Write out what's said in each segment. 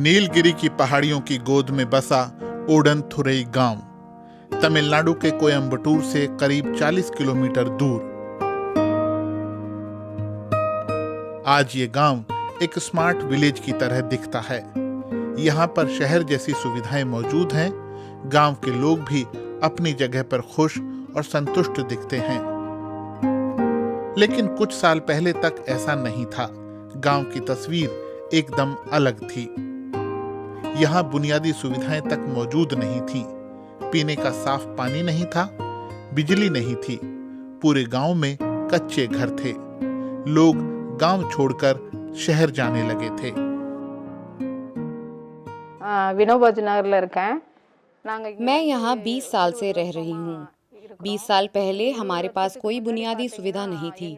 नीलगिरी की पहाड़ियों की गोद में बसा ओडनथुरई गांव तमिलनाडु के कोयम्बटूर से करीब 40 किलोमीटर दूर। आज ये गांव एक स्मार्ट विलेज की तरह दिखता है। यहाँ पर शहर जैसी सुविधाएं मौजूद हैं। गांव के लोग भी अपनी जगह पर खुश और संतुष्ट दिखते हैं। लेकिन कुछ साल पहले तक ऐसा नहीं था। गांव की तस्वीर एकदम अलग थी। यहाँ बुनियादी सुविधाएं तक मौजूद नहीं थीं। पीने का साफ पानी नहीं था, बिजली नहीं थी। पूरे गांव में कच्चे घर थे। लोग गांव छोड़कर शहर जाने लगे थे। मैं यहाँ 20 साल से रह रही हूँ। 20 साल पहले हमारे पास कोई बुनियादी सुविधा नहीं थी।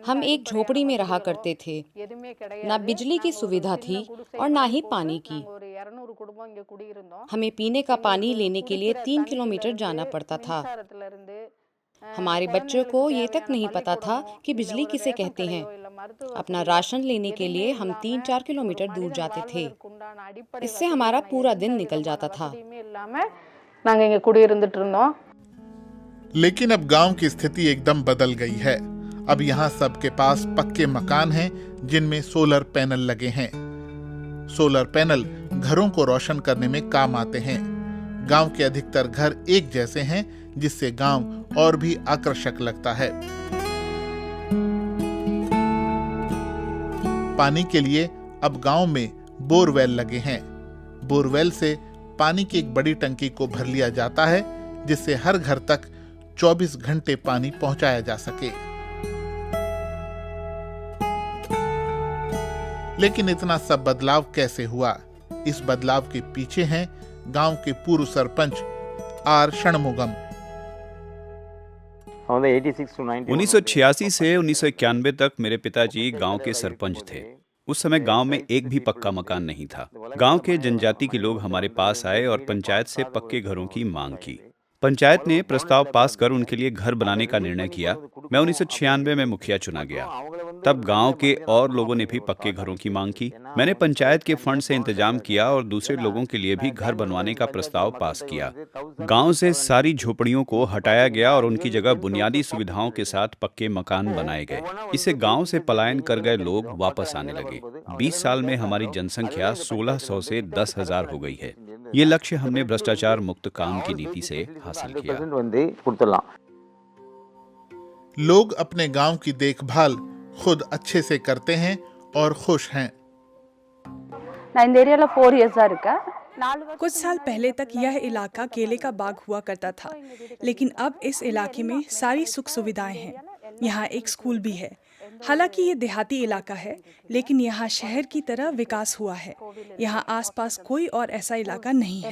हम एक झोपड़ी में रहा करते थे। ना बिजली की सुविधा थी और ना ही पानी की। हमें पीने का पानी लेने के लिए 3 किलोमीटर जाना पड़ता था। हमारे बच्चों को ये तक नहीं पता था कि बिजली किसे कहते हैं। अपना राशन लेने के लिए हम 3-4 किलोमीटर दूर जाते थे। इससे हमारा पूरा दिन निकल जाता था। लेकिन अब गांव की स्थिति एकदम बदल गई है। अब यहाँ सबके पास पक्के मकान हैं जिनमें सोलर पैनल लगे हैं। सोलर पैनल घरों को रोशन करने में काम आते हैं। गांव के अधिकतर घर एक जैसे हैं, जिससे गांव और भी आकर्षक लगता है। पानी के लिए अब गांव में बोरवेल लगे हैं। बोरवेल से पानी की एक बड़ी टंकी को भर लिया जाता है, जिससे हर घर तक 24 घंटे पानी पहुंचाया जा सके। लेकिन इतना सब बदलाव कैसे हुआ? इस बदलाव के पीछे हैं गांव के पूर्व सरपंच आर षणमुगम। 1986 से 1991 तक मेरे पिताजी गांव के सरपंच थे। उस समय गांव में एक भी पक्का मकान नहीं था। गांव के जनजाति के लोग हमारे पास आए और पंचायत से पक्के घरों की मांग की। पंचायत ने प्रस्ताव पास कर उनके लिए घर बनाने का निर्णय किया। मैं 1996 में मुखिया चुना गया। तब गांव के और लोगों ने भी पक्के घरों की मांग की। मैंने पंचायत के फंड से इंतजाम किया और दूसरे लोगों के लिए भी घर बनवाने का प्रस्ताव पास किया। गांव से सारी झोपड़ियों को हटाया गया और उनकी जगह बुनियादी सुविधाओं के साथ पक्के मकान बनाए गए। इससे गांव से पलायन कर गए लोग वापस आने लगे। 20 साल में हमारी जनसंख्या 1600 से 10,000 हो गई है। ये लक्ष्य हमने भ्रष्टाचार मुक्त काम की नीति से हासिल किया। लोग अपने गांव की देखभाल खुद अच्छे से करते हैं और खुश हैं। कुछ साल पहले तक यह इलाका केले का बाग हुआ करता था, लेकिन अब इस इलाके में सारी सुख सुविधाएं हैं। यहाँ एक स्कूल भी है। हालांकि ये देहाती इलाका है, लेकिन यहाँ शहर की तरह विकास हुआ है। यहाँ आसपास कोई और ऐसा इलाका नहीं है।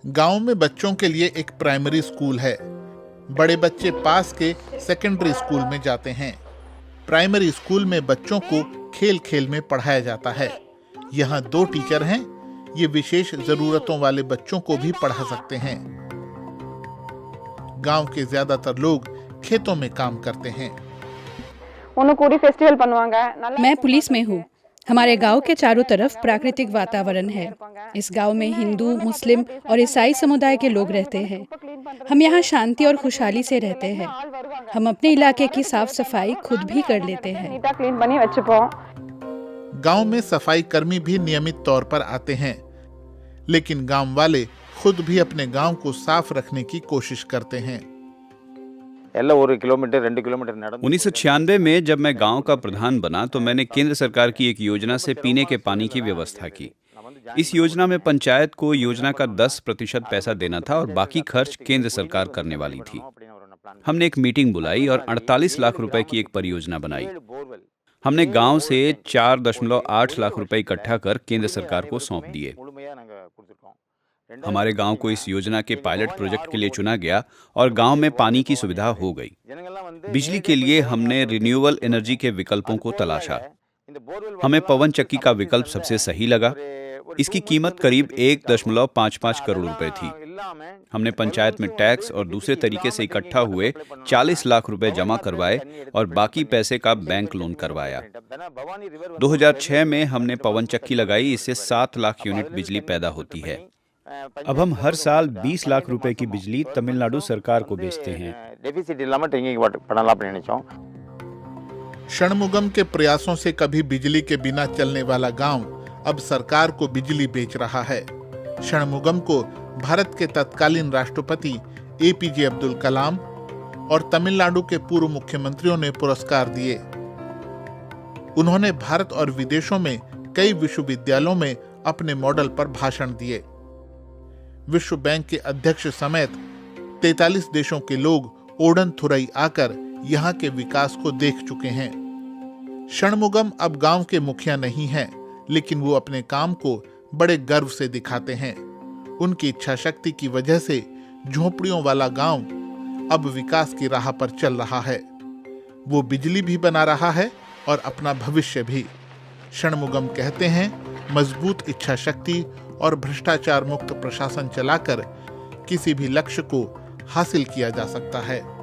गांव में बच्चों के लिए एक प्राइमरी स्कूल है। बड़े बच्चे पास के सेकेंडरी स्कूल में जाते हैं। प्राइमरी स्कूल में बच्चों को खेल खेल में पढ़ाया जाता है। यहाँ 2 टीचर हैं। ये विशेष जरूरतों वाले बच्चों को भी पढ़ा सकते हैं। गांव के ज्यादातर लोग खेतों में काम करते हैं। मैं पुलिस में हूँ। हमारे गांव के चारों तरफ प्राकृतिक वातावरण है। इस गांव में हिंदू, मुस्लिम और ईसाई समुदाय के लोग रहते हैं। हम यहाँ शांति और खुशहाली से रहते हैं। हम अपने इलाके की साफ सफाई खुद भी कर लेते हैं। गांव में सफाई कर्मी भी नियमित तौर पर आते हैं, लेकिन गांव वाले खुद भी अपने गांव को साफ रखने की कोशिश करते हैं। 1996 में जब मैं गांव का प्रधान बना तो मैंने केंद्र सरकार की एक योजना से पीने के पानी की व्यवस्था की। इस योजना में पंचायत को योजना का 10% पैसा देना था और बाकी खर्च केंद्र सरकार करने वाली थी। हमने एक मीटिंग बुलाई और 48 लाख रुपए की एक परियोजना बनाई। हमने गांव से 4.8 लाख रुपए इकट्ठा कर केंद्र सरकार को सौंप दिए। हमारे गांव को इस योजना के पायलट प्रोजेक्ट के लिए चुना गया और गांव में पानी की सुविधा हो गई। बिजली के लिए हमने रिन्यूएबल एनर्जी के विकल्पों को तलाशा। हमें पवन चक्की का विकल्प सबसे सही लगा। इसकी कीमत करीब 1.55 करोड़ रुपए थी। हमने पंचायत में टैक्स और दूसरे तरीके से इकट्ठा हुए 40 लाख रुपए जमा करवाए और बाकी पैसे का बैंक लोन करवाया। 2006 में हमने पवन चक्की लगाई, इससे 7 लाख यूनिट बिजली पैदा होती है। अब हम हर साल 20 लाख रुपए की बिजली तमिलनाडु सरकार को बेचते हैं। षणमुगम के प्रयासों से कभी बिजली के बिना चलने वाला गांव अब सरकार को बिजली बेच रहा है। षणमुगम को भारत के तत्कालीन राष्ट्रपति एपीजे अब्दुल कलाम और तमिलनाडु के पूर्व मुख्यमंत्रियों ने पुरस्कार दिए। उन्होंने भारत और विदेशों में कई विश्वविद्यालयों में अपने मॉडल पर भाषण दिए। विश्व बैंक के अध्यक्ष समेत 43 देशों के लोग ओडनथुरई आकर यहाँ के विकास को देख चुके हैं। षणमुगम अब गांव के मुखिया नहीं हैं, लेकिन वो अपने काम को बड़े गर्व से दिखाते हैं। उनकी इच्छा शक्ति की वजह से झोपड़ियों वाला गांव अब विकास की राह पर चल रहा है। वो बिजली भी बना रहा है और अपना भविष्य भी। षणमुगम कहते हैं, मजबूत इच्छा शक्ति और भ्रष्टाचार मुक्त प्रशासन चलाकर किसी भी लक्ष्य को हासिल किया जा सकता है।